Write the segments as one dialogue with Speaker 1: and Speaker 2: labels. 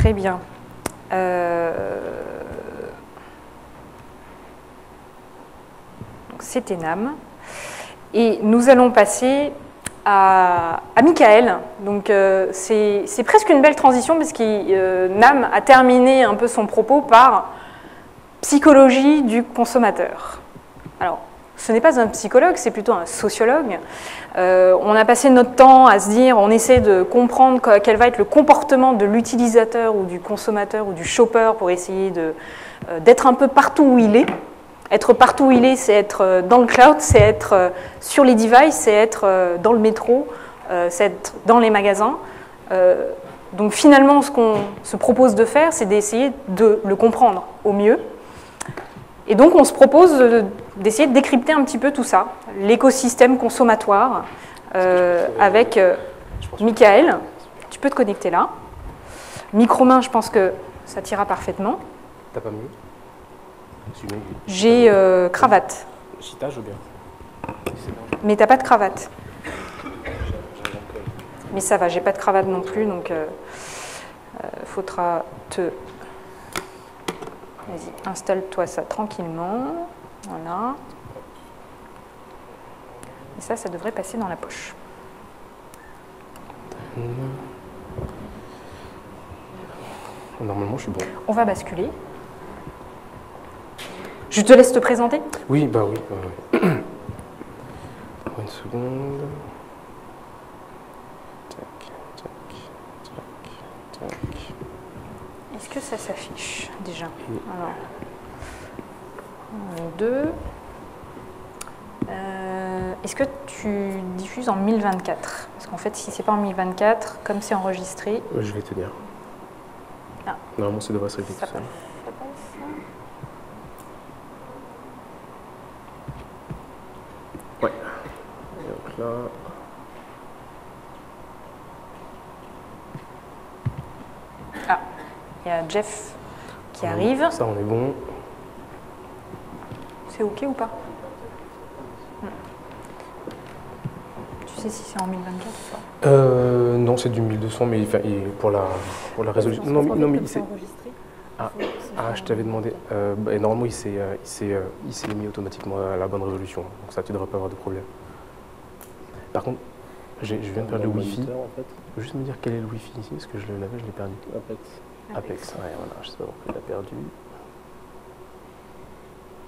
Speaker 1: Très bien. C'était NAM. Et nous allons passer à Michael. Donc c'est presque une belle transition parce que NAM a terminé un peu son propos par psychologie du consommateur. Alors, ce n'est pas un psychologue, c'est plutôt un sociologue. On a passé notre temps à se dire, on essaie de comprendre quel va être le comportement de l'utilisateur ou du consommateur ou du shopper pour essayer d'être un peu partout où il est. Être partout où il est, c'est être dans le cloud, c'est être sur les devices, c'est être dans le métro, c'est être dans les magasins. Donc finalement, ce qu'on se propose de faire, c'est d'essayer de le comprendre au mieux. Et donc on se propose d'essayer de décrypter un petit peu tout ça, l'écosystème consommatoire, avec Michael. Tu peux te connecter là. Micro-main, je pense que ça t'ira parfaitement.
Speaker 2: T'as pas mieux?
Speaker 1: J'ai cravate.
Speaker 2: Si t'as, je veux bien.
Speaker 1: Mais t'as pas de cravate. Mais ça va, j'ai pas de cravate non plus, donc faudra te... Vas-y, installe-toi ça tranquillement. Voilà. Et ça devrait passer dans la poche.
Speaker 2: Normalement, je suis bon.
Speaker 1: On va basculer. Je te laisse te présenter.
Speaker 2: Oui, bah oui. Une seconde. Tac, tac, tac, tac.
Speaker 1: Est-ce que ça s'affiche déjà? Alors, 2. Est-ce que tu diffuses en 1024? Parce qu'en fait, si c'est pas en 1024, comme c'est enregistré...
Speaker 2: Je vais te dire.
Speaker 1: Ah.
Speaker 2: Normalement, ça devrait se régler tout seul. Ouais. Et donc là...
Speaker 1: Ah, il y a Jeff qui arrive.
Speaker 2: Ça, on est bon.
Speaker 1: C'est OK ou pas? Tu sais si c'est en 1024 ou pas?
Speaker 2: Non, c'est du 1200, mais pour la résolution... Non, mais c'est... Ah, je t'avais demandé. Normalement, il s'est mis automatiquement à la bonne résolution. Donc ça, tu ne devrais pas avoir de problème. Par contre, je viens de perdre le Wi-Fi. Tu peux juste me dire quel est le Wi-Fi ici? Parce que je l'avais, je l'ai perdu. Apex, ouais, voilà, je sais pas pourquoi il l'a perdu.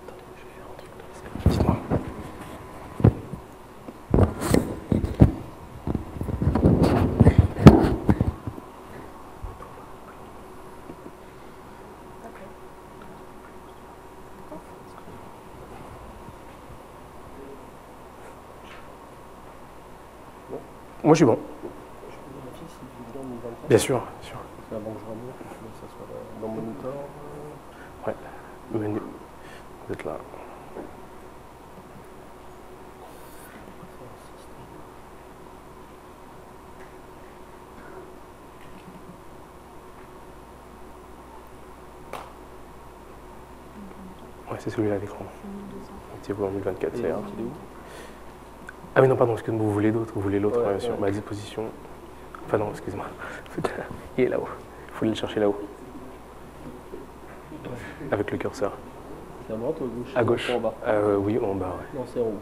Speaker 2: Attendez, je vais faire un truc là. Dites-moi. Moi, je suis bon. Bien sûr, bien sûr.
Speaker 3: Avant que je remonte, que ça soit dans le moniteur.
Speaker 2: Ouais, menu. Vous êtes là. Ouais, c'est celui-là à l'écran. Mettez-vous en 1024, c'est Ah mais non, pardon, excusez-moi, vous voulez d'autres, vous voulez l'autre sur ma disposition. Enfin non, excusez-moi. Il est là-haut. Il faut aller le chercher là-haut. Avec le curseur.
Speaker 3: C'est à droite ou à gauche?
Speaker 2: À gauche.
Speaker 3: En bas.
Speaker 2: Oui, en bas, ouais.
Speaker 3: Non, c'est en haut.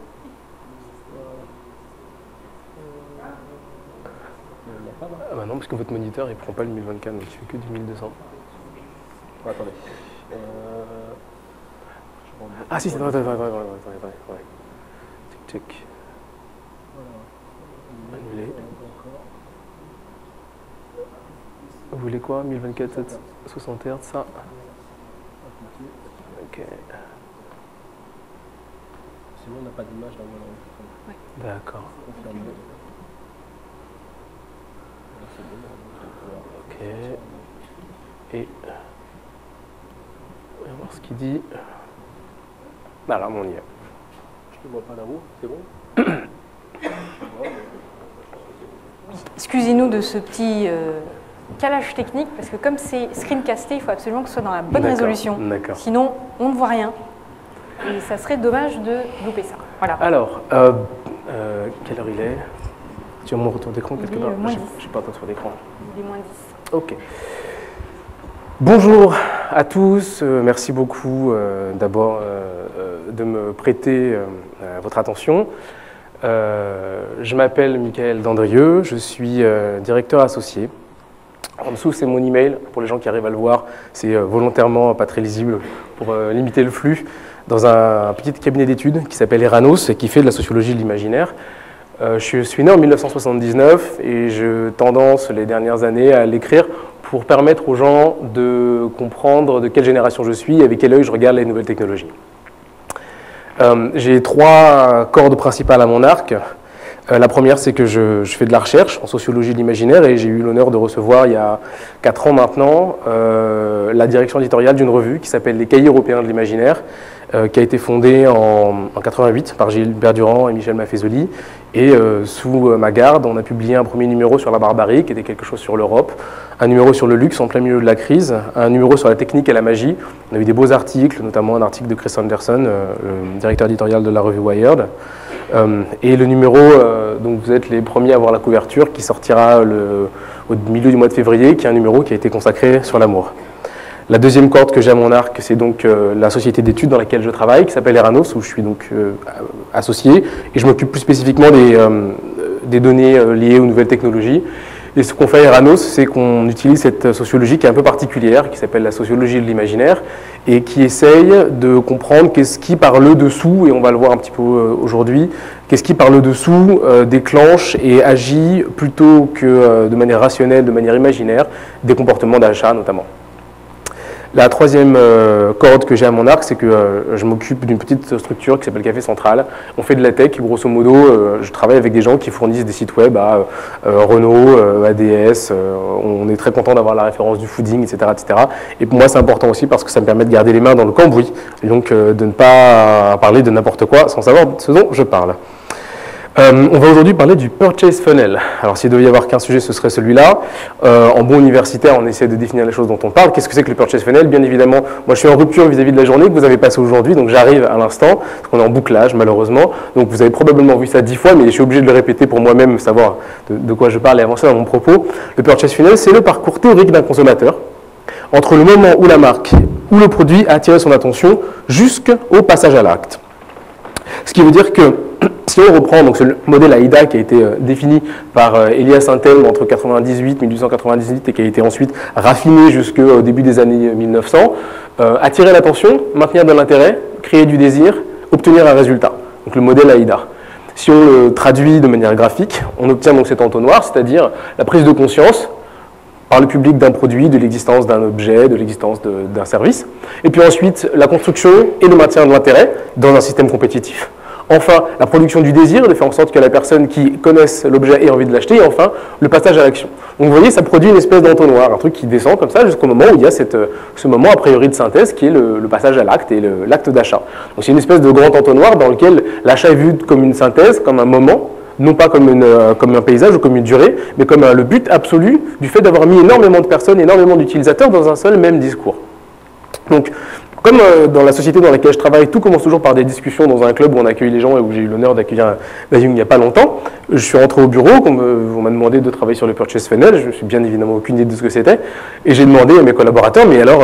Speaker 2: Ah bah non, parce que votre moniteur, il prend pas le 1024, donc il fait que du 1200.
Speaker 3: Attendez.
Speaker 2: Ah si, c'est vrai. Tic, tic. Annulé. Vous voulez quoi? 1024, 60 Hz, ça? Ok.
Speaker 3: Sinon, on n'a pas d'image dans le...
Speaker 2: D'accord. Ok. Et... on va voir ce qu'il dit. Bah là, on y est.
Speaker 3: Je ne vois pas là-haut, c'est bon?
Speaker 1: Excusez-nous de ce petit calage technique, parce que comme c'est screencasté, il faut absolument que ce soit dans la bonne résolution. Sinon, on ne voit rien. Et ça serait dommage de louper ça. Voilà.
Speaker 2: Alors, quelle heure il est? Tu as mon retour d'écran quelque part? Je n'ai pas de retour d'écran.
Speaker 1: Il est moins 10.
Speaker 2: Ok. Bonjour à tous, merci beaucoup d'abord de me prêter votre attention. Je m'appelle Michael Dandrieux, je suis directeur associé. En dessous, c'est mon email, pour les gens qui arrivent à le voir, c'est volontairement pas très lisible pour limiter le flux, dans un petit cabinet d'études qui s'appelle Eranos et qui fait de la sociologie de l'imaginaire. Je suis né en 1979 et j'ai tendance les dernières années à l'écrire pour permettre aux gens de comprendre de quelle génération je suis et avec quel œil je regarde les nouvelles technologies. J'ai 3 cordes principales à mon arc. La première, c'est que je fais de la recherche en sociologie de l'imaginaire et j'ai eu l'honneur de recevoir il y a 4 ans maintenant la direction éditoriale d'une revue qui s'appelle Les Cahiers européens de l'imaginaire, qui a été fondée en 88 par Gilbert Durand et Michel Maffezoli. Et sous ma garde, on a publié un premier numéro sur la barbarie, qui était quelque chose sur l'Europe, un numéro sur le luxe en plein milieu de la crise, un numéro sur la technique et la magie. On a eu des beaux articles, notamment un article de Chris Anderson, le directeur éditorial de la revue Wired. Et le numéro dont vous êtes les premiers à voir la couverture, qui sortira au milieu du mois de février, qui est un numéro qui a été consacré sur l'amour. La deuxième corde que j'ai à mon arc, c'est donc la société d'études dans laquelle je travaille, qui s'appelle Eranos, où je suis donc associé, et je m'occupe plus spécifiquement des données liées aux nouvelles technologies. Et ce qu'on fait à Eranos, c'est qu'on utilise cette sociologie qui est un peu particulière, qui s'appelle la sociologie de l'imaginaire, et qui essaye de comprendre qu'est-ce qui, par le dessous, et on va le voir un petit peu aujourd'hui, qu'est-ce qui, par le dessous, déclenche et agit plutôt que de manière rationnelle, de manière imaginaire, des comportements d'achat notamment. La troisième corde que j'ai à mon arc, c'est que je m'occupe d'une petite structure qui s'appelle Café Central. On fait de la tech, grosso modo, je travaille avec des gens qui fournissent des sites web à Renault, ADS, on est très content d'avoir la référence du fooding, etc., etc. Et pour moi, c'est important aussi parce que ça me permet de garder les mains dans le cambouis, et donc de ne pas parler de n'importe quoi sans savoir ce dont je parle. On va aujourd'hui parler du purchase funnel. Alors s'il devait y avoir qu'un sujet, ce serait celui-là. En bon universitaire, on essaie de définir les choses dont on parle. Qu'est-ce que c'est que le purchase funnel? Bien évidemment, moi je suis en rupture vis-à-vis de la journée que vous avez passée aujourd'hui, donc j'arrive à l'instant, parce qu'on est en bouclage malheureusement. Donc vous avez probablement vu ça 10 fois, mais je suis obligé de le répéter pour moi-même savoir de quoi je parle et avancer dans mon propos. Le purchase funnel, c'est le parcours théorique d'un consommateur entre le moment où la marque ou le produit a attiré son attention jusqu'au passage à l'acte. Ce qui veut dire que si on reprend donc, ce modèle AIDA qui a été défini par Elias Intelm entre 1898 et qui a été ensuite raffiné jusqu'au début des années 1900, attirer l'attention, maintenir de l'intérêt, créer du désir, obtenir un résultat. Donc le modèle AIDA. Si on le traduit de manière graphique, on obtient donc cet entonnoir, c'est-à-dire la prise de conscience par le public d'un produit, de l'existence d'un objet, de l'existence d'un service, et puis ensuite la construction et le maintien de l'intérêt dans un système compétitif. Enfin, la production du désir, de faire en sorte que la personne qui connaisse l'objet ait envie de l'acheter, et enfin, le passage à l'action. Donc vous voyez, ça produit une espèce d'entonnoir, un truc qui descend comme ça jusqu'au moment où il y a ce moment a priori de synthèse qui est le passage à l'acte et l'acte d'achat. Donc c'est une espèce de grand entonnoir dans lequel l'achat est vu comme une synthèse, comme un moment, non pas comme un paysage ou comme une durée, mais comme le but absolu du fait d'avoir mis énormément de personnes, énormément d'utilisateurs dans un seul même discours. Donc, comme dans la société dans laquelle je travaille, tout commence toujours par des discussions dans un club où on accueille les gens et où j'ai eu l'honneur d'accueillir Dayung il n'y a pas longtemps. Je suis rentré au bureau, on m'a demandé de travailler sur le purchase funnel, je ne suis bien évidemment aucune idée de ce que c'était, et j'ai demandé à mes collaborateurs, mais alors,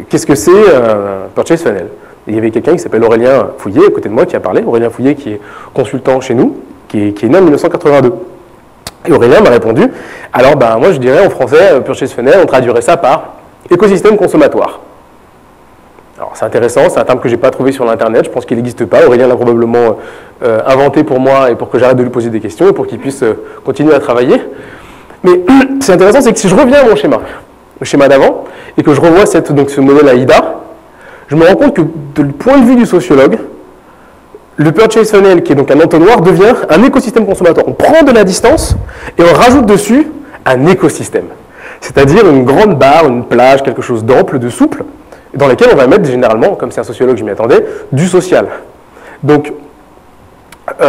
Speaker 2: qu'est-ce que c'est un purchase funnel? Et il y avait quelqu'un qui s'appelle Aurélien Fouillet, à côté de moi, qui a parlé, Aurélien Fouillet qui est consultant chez nous, qui est né en 1982. Et Aurélien m'a répondu, alors moi je dirais en français, purchase funnel, on traduirait ça par écosystème consommatoire. Alors c'est intéressant, c'est un terme que je n'ai pas trouvé sur l'internet, je pense qu'il n'existe pas. Aurélien l'a probablement inventé pour moi et pour que j'arrête de lui poser des questions et pour qu'il puisse continuer à travailler. Mais c'est intéressant, c'est que si je reviens à mon schéma, le schéma d'avant, et que je revois ce modèle AIDA, je me rends compte que du point de vue du sociologue, le purchase funnel, qui est donc un entonnoir, devient un écosystème consommateur. On prend de la distance et on rajoute dessus un écosystème. C'est-à-dire une grande barre, une plage, quelque chose d'ample, de souple, dans lequel on va mettre généralement, comme c'est un sociologue, je m'y attendais, du social. Donc, en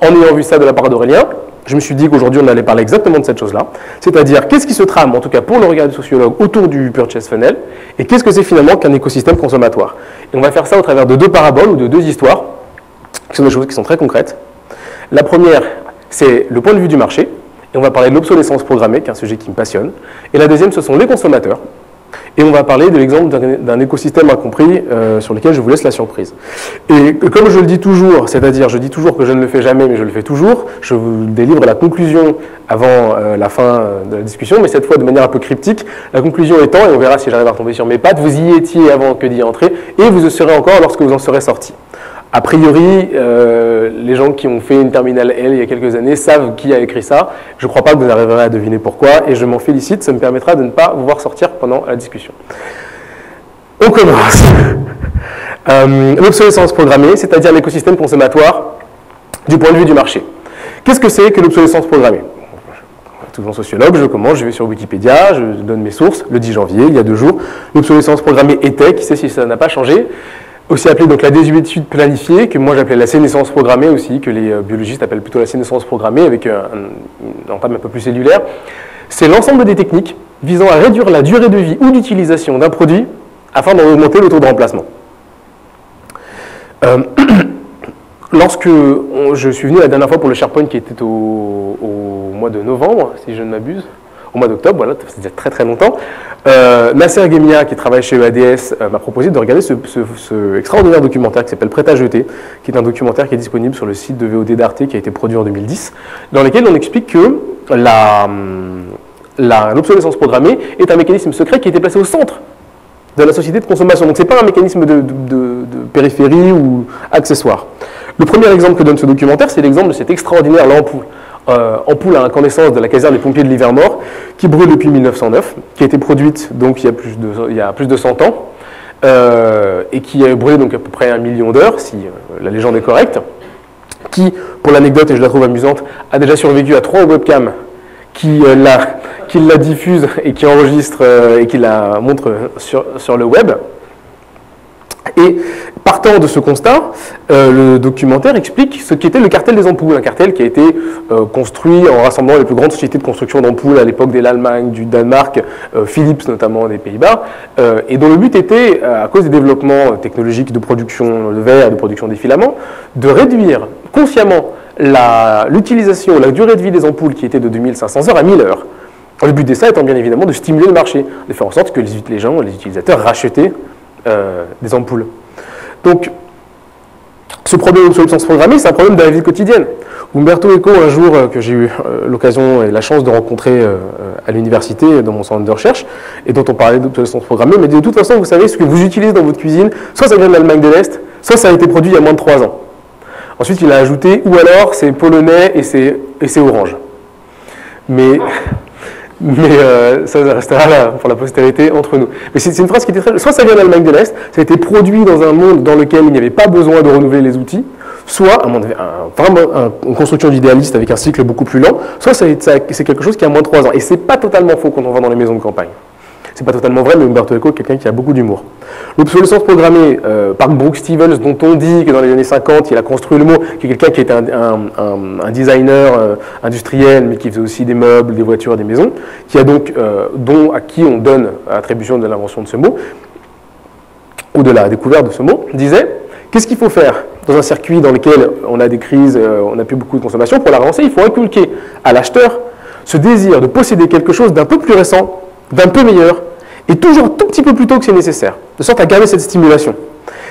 Speaker 2: ayant vu ça de la part d'Aurélien, je me suis dit qu'aujourd'hui on allait parler exactement de cette chose-là, c'est-à-dire qu'est-ce qui se trame, en tout cas pour le regard du sociologue, autour du purchase funnel, et qu'est-ce que c'est finalement qu'un écosystème consommatoire. Et on va faire ça au travers de 2 paraboles ou de 2 histoires, qui sont des choses qui sont très concrètes. La première, c'est le point de vue du marché, et on va parler de l'obsolescence programmée, qui est un sujet qui me passionne. Et la deuxième, ce sont les consommateurs, Et on va parler de l'exemple d'un écosystème incompris sur lequel je vous laisse la surprise. Et comme je le dis toujours, c'est-à-dire je dis toujours que je ne le fais jamais, mais je le fais toujours, je vous délivre la conclusion avant la fin de la discussion, mais cette fois de manière un peu cryptique. La conclusion étant, et on verra si j'arrive à retomber sur mes pattes, vous y étiez avant que d'y entrer, et vous y serez encore lorsque vous en serez sorti. A priori, les gens qui ont fait une terminale L il y a quelques années savent qui a écrit ça. Je ne crois pas que vous arriverez à deviner pourquoi, et je m'en félicite, ça me permettra de ne pas vous voir sortir pendant la discussion. On commence. L'obsolescence programmée, c'est-à-dire l'écosystème consommatoire du point de vue du marché. Qu'est-ce que c'est que l'obsolescence programmée? Tout en sociologue, je commence, je vais sur Wikipédia, je donne mes sources, le 10 janvier, il y a 2 jours. L'obsolescence programmée était, qui sait si ça n'a pas changé, aussi appelée donc la désuétude planifiée, que moi j'appelais la sénescence programmée aussi, que les biologistes appellent plutôt la sénescence programmée, avec un entame un peu plus cellulaire. C'est l'ensemble des techniques visant à réduire la durée de vie ou d'utilisation d'un produit afin d'en augmenter le taux de remplacement. Lorsque je suis venu la dernière fois pour le SharePoint qui était au mois de novembre, si je ne m'abuse, au mois d'octobre, voilà, ça faisait très très longtemps, Nasser Gemia, qui travaille chez EADS, m'a proposé de regarder ce extraordinaire documentaire qui s'appelle Prêt à jeter, qui est un documentaire qui est disponible sur le site de VOD d'Arte, qui a été produit en 2010, dans lequel on explique que l'obsolescence programmée est un mécanisme secret qui a été placé au centre de la société de consommation. Donc ce n'est pas un mécanisme de périphérie ou accessoire. Le premier exemple que donne ce documentaire, c'est l'exemple de cette extraordinaire ampoule. Ampoule à incandescence de la caserne des pompiers de Livermore, qui brûle depuis 1909, qui a été produite donc il y a plus de 100 ans, et qui a brûlé donc à peu près 1 million d'heures, si la légende est correcte, qui, pour l'anecdote, et je la trouve amusante, a déjà survécu à 3 webcams qui la diffusent et qui enregistrent et qui la montrent sur le web. Et partant de ce constat, le documentaire explique ce qu'était le cartel des ampoules, un cartel qui a été construit en rassemblant les plus grandes sociétés de construction d'ampoules à l'époque de l'Allemagne, du Danemark, Philips notamment des Pays-Bas, et dont le but était, à cause des développements technologiques de production de verre, de production des filaments, de réduire consciemment l'utilisation, la durée de vie des ampoules qui était de 2500 heures à 1000 heures. Le but de ça étant bien évidemment de stimuler le marché, de faire en sorte que les gens, les utilisateurs rachetaient des ampoules. Donc, ce problème d'obsolescence programmée, c'est un problème de la vie quotidienne. Umberto Eco, un jour que j'ai eu l'occasion et la chance de rencontrer à l'université, dans mon centre de recherche, et dont on parlait d'obsolescence programmée, m'a dit de toute façon, vous savez, ce que vous utilisez dans votre cuisine, soit ça vient de l'Allemagne de l'Est, soit ça a été produit il y a moins de 3 ans. Ensuite, il a ajouté, ou alors c'est polonais et c'est orange. Mais ça restera là pour la postérité entre nous. Mais c'est une phrase qui était très... Soit ça vient d'Allemagne de l'Est, ça a été produit dans un monde dans lequel il n'y avait pas besoin de renouveler les outils, soit vraiment une construction d'idéaliste avec un cycle beaucoup plus lent, soit c'est quelque chose qui a moins de 3 ans. Et c'est pas totalement faux quand on va dans les maisons de campagne. C'est pas totalement vrai, mais Umberto Eco est quelqu'un qui a beaucoup d'humour. L'obsolescence programmée par Brooke Stevens, dont on dit que dans les années 50, il a construit le mot, qui est quelqu'un qui était un designer industriel, mais qui faisait aussi des meubles, des voitures, des maisons, qui a donc, à qui on donne l'attribution de l'invention de ce mot, ou de la découverte de ce mot, disait, qu'est-ce qu'il faut faire dans un circuit dans lequel on a des crises, on n'a plus beaucoup de consommation? Pour la relancer, il faut inculquer à l'acheteur ce désir de posséder quelque chose d'un peu plus récent, d'un peu meilleur, et toujours un tout petit peu plus tôt que c'est nécessaire, de sorte à garder cette stimulation.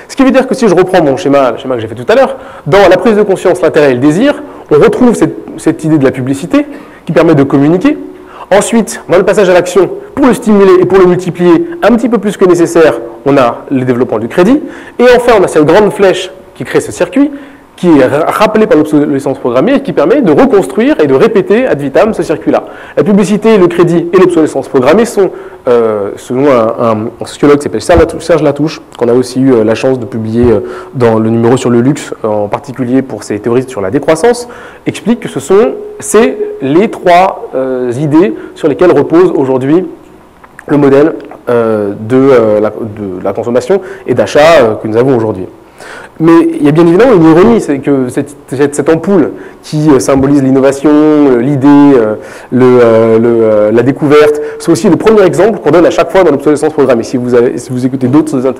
Speaker 2: Ce qui veut dire que si je reprends le schéma que j'ai fait tout à l'heure, dans la prise de conscience, l'intérêt et le désir, on retrouve cette idée de la publicité qui permet de communiquer. Ensuite, dans le passage à l'action, pour le stimuler et pour le multiplier un petit peu plus que nécessaire, on a le développement du crédit. Et enfin, on a cette grande flèche qui crée ce circuit, qui est rappelé par l'obsolescence programmée et qui permet de reconstruire et de répéter ad vitam ce circuit-là. La publicité, le crédit et l'obsolescence programmée sont, selon un sociologue qui s'appelle Serge Latouche, qu'on a aussi eu la chance de publier dans le numéro sur le luxe, en particulier pour ses théories sur la décroissance, explique que c'est les 3 idées sur lesquelles repose aujourd'hui le modèle de la consommation et d'achat que nous avons aujourd'hui. Mais il y a bien évidemment une ironie, c'est que cette ampoule qui symbolise l'innovation, l'idée, la découverte, c'est aussi le premier exemple qu'on donne à chaque fois dans l'obsolescence programmée. Si vous écoutez d'autres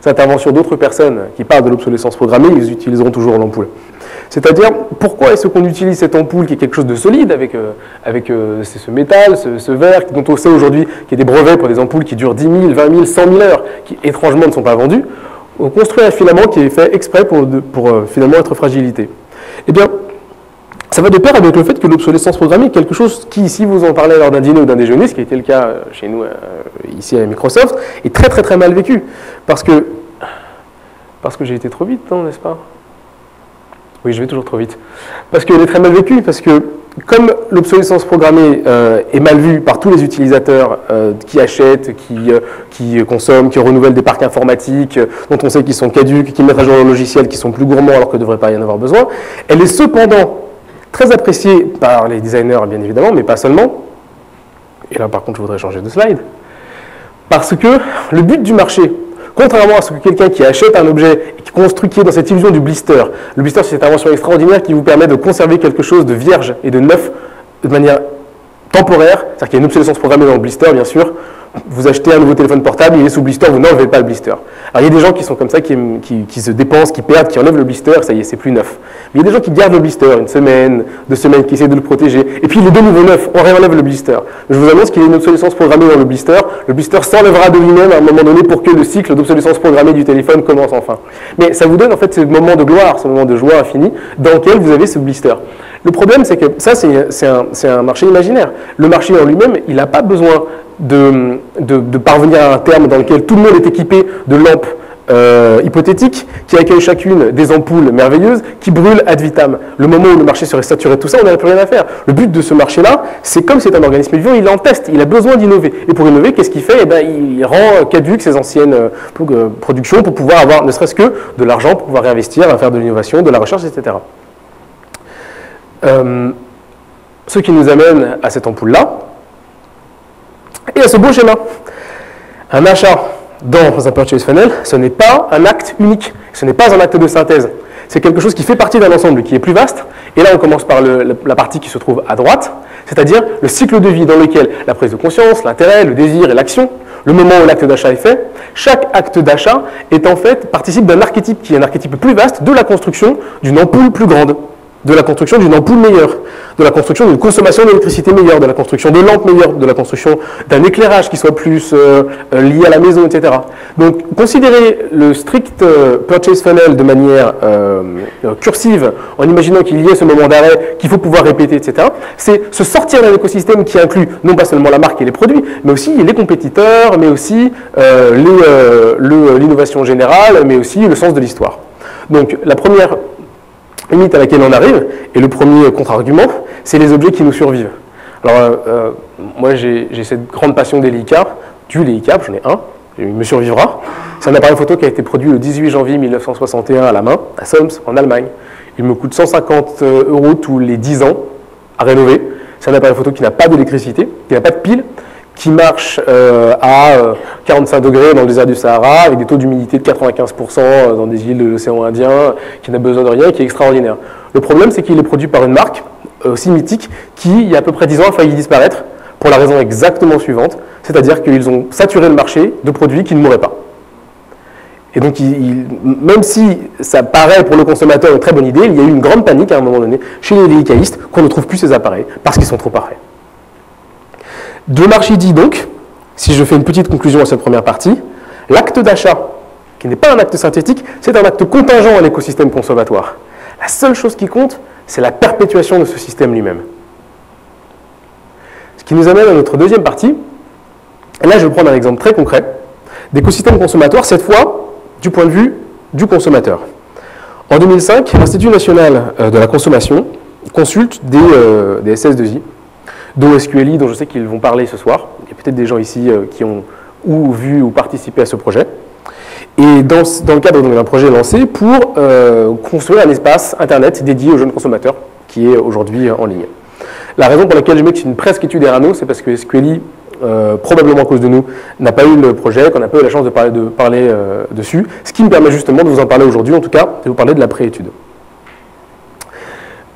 Speaker 2: interventions d'autres personnes qui parlent de l'obsolescence programmée, ils utiliseront toujours l'ampoule. C'est-à-dire, pourquoi est-ce qu'on utilise cette ampoule qui est quelque chose de solide, avec ce métal, ce verre, dont on sait aujourd'hui qu'il y a des brevets pour des ampoules qui durent 10 000, 20 000, 100 000 heures, qui étrangement ne sont pas vendus. On construit un filament qui est fait exprès pour finalement être fragilité. Eh bien, ça va de pair avec le fait que l'obsolescence programmée est quelque chose qui, si vous en parlez lors d'un dîner ou d'un déjeuner, ce qui a été le cas chez nous ici à Microsoft, est très très très mal vécu. Parce que j'ai été trop vite, non, n'est-ce pas? Oui, je vais toujours trop vite. Parce qu'elle est très mal vécue, parce que comme l'obsolescence programmée est mal vue par tous les utilisateurs qui achètent, qui consomment, qui renouvellent des parcs informatiques, dont on sait qu'ils sont caducs, qui mettent à jour leurs logiciels, qui sont plus gourmands alors qu'il ne devrait pas y en avoir besoin, elle est cependant très appréciée par les designers, bien évidemment, mais pas seulement. Et là, par contre, je voudrais changer de slide. Parce que le but du marché, contrairement à ce que quelqu'un qui achète un objet et qui construit, qui est dans cette illusion du blister, le blister, c'est cette invention extraordinaire qui vous permet de conserver quelque chose de vierge et de neuf de manière temporaire, c'est-à-dire qu'il y a une obsolescence programmée dans le blister, bien sûr. Vous achetez un nouveau téléphone portable, il est sous blister, vous n'enlevez pas le blister. Alors il y a des gens qui sont comme ça, qui se dépensent, qui perdent, qui enlèvent le blister, ça y est, c'est plus neuf. Mais il y a des gens qui gardent le blister une semaine, 2 semaines, qui essaient de le protéger, et puis les deux nouveaux neufs, on réenlève le blister. Je vous annonce qu'il y a une obsolescence programmée dans le blister s'enlèvera de lui-même à un moment donné pour que le cycle d'obsolescence programmée du téléphone commence enfin. Mais ça vous donne en fait ce moment de gloire, ce moment de joie infinie, dans lequel vous avez ce blister. Le problème, c'est que ça, c'est un marché imaginaire. Le marché en lui-même, il n'a pas besoin de parvenir à un terme dans lequel tout le monde est équipé de lampes hypothétiques qui accueillent chacune des ampoules merveilleuses qui brûlent ad vitam. Le moment où le marché serait saturé de tout ça, on n'aurait plus rien à faire. Le but de ce marché-là, c'est comme c'est un organisme vivant, il en teste, il a besoin d'innover. Et pour innover, qu'est-ce qu'il fait? Eh bien, il rend caduques ses anciennes productions pour pouvoir avoir ne serait-ce que de l'argent, pour pouvoir réinvestir, à faire de l'innovation, de la recherche, etc. Ce qui nous amène à cette ampoule-là, et à ce beau schéma. Un achat dans un purchase funnel, ce n'est pas un acte unique, ce n'est pas un acte de synthèse. C'est quelque chose qui fait partie d'un ensemble qui est plus vaste. Et là, on commence par la partie qui se trouve à droite, c'est-à-dire le cycle de vie dans lequel la prise de conscience, l'intérêt, le désir et l'action, le moment où l'acte d'achat est fait, chaque acte d'achat est en fait participe d'un archétype qui est un archétype plus vaste de la construction d'une ampoule plus grande, de la construction d'une ampoule meilleure, de la construction d'une consommation d'électricité meilleure, de la construction de lampes meilleures, de la construction d'un éclairage qui soit plus lié à la maison, etc. Donc, considérer le strict purchase funnel de manière cursive, en imaginant qu'il y ait ce moment d'arrêt qu'il faut pouvoir répéter, etc., c'est se sortir d'un écosystème qui inclut non pas seulement la marque et les produits, mais aussi les compétiteurs, mais aussi l'innovation générale, mais aussi le sens de l'histoire. Donc, la première limite à laquelle on arrive, et le premier contre-argument, c'est les objets qui nous survivent. Alors, moi, j'ai cette grande passion des Leica, du Leica, j'en ai un, il me survivra. C'est un appareil photo qui a été produit le 18 janvier 1961 à la main, à Solms, en Allemagne. Il me coûte 150 € tous les 10 ans à rénover. C'est un appareil photo qui n'a pas d'électricité, qui n'a pas de pile, qui marche à 45 degrés dans le désert du Sahara, avec des taux d'humidité de 95% dans des îles de l'océan Indien, qui n'a besoin de rien, qui est extraordinaire. Le problème, c'est qu'il est produit par une marque aussi mythique qui, il y a à peu près 10 ans, a failli disparaître, pour la raison exactement suivante, c'est-à-dire qu'ils ont saturé le marché de produits qui ne mourraient pas. Et donc, même si ça paraît pour le consommateur une très bonne idée, il y a eu une grande panique à un moment donné chez les Leicaïstes qu'on ne trouve plus ces appareils, parce qu'ils sont trop parfaits. De marché dit donc, si je fais une petite conclusion à cette première partie, l'acte d'achat, qui n'est pas un acte synthétique, c'est un acte contingent à l'écosystème consommatoire. La seule chose qui compte, c'est la perpétuation de ce système lui-même. Ce qui nous amène à notre deuxième partie, et là je vais prendre un exemple très concret, d'écosystème consommatoire, cette fois du point de vue du consommateur. En 2005, l'Institut national de la consommation consulte des SS2I, d'OSQLI, dont je sais qu'ils vont parler ce soir. Il y a peut-être des gens ici qui ont ou vu ou participé à ce projet. Et dans le cadre d'un projet lancé pour construire un espace Internet dédié aux jeunes consommateurs qui est aujourd'hui en ligne. La raison pour laquelle je mets que c'est une presque étude Erano, c'est parce que SQLI, probablement à cause de nous, n'a pas eu le projet, qu'on n'a pas eu la chance de parler dessus, ce qui me permet justement de vous en parler aujourd'hui, en tout cas, de vous parler de la pré-étude.